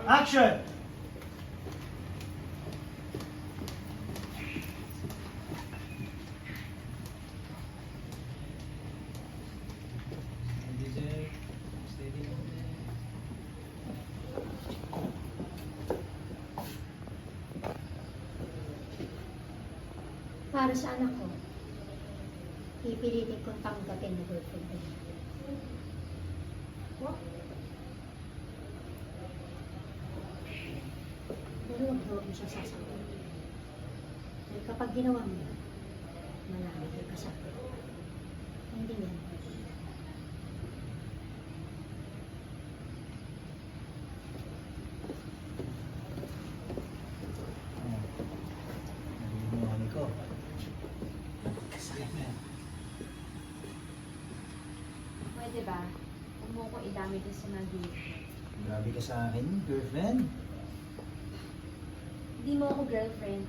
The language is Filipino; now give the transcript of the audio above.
Action! Para sa anak ko, pipilitin kong tanggapin na girlfriend ko. What? Pero huwag mo siya sasagot. Dahil kapag ginawa mo yan, malami yung kasama. Hindi yan. Nalimuhan ko. Sakit na yan. Pwede ba? Huwag mo ko idami din sa mga gilid. Grabe ka sa akin, girlfriend. Hindi mo ako girlfriend.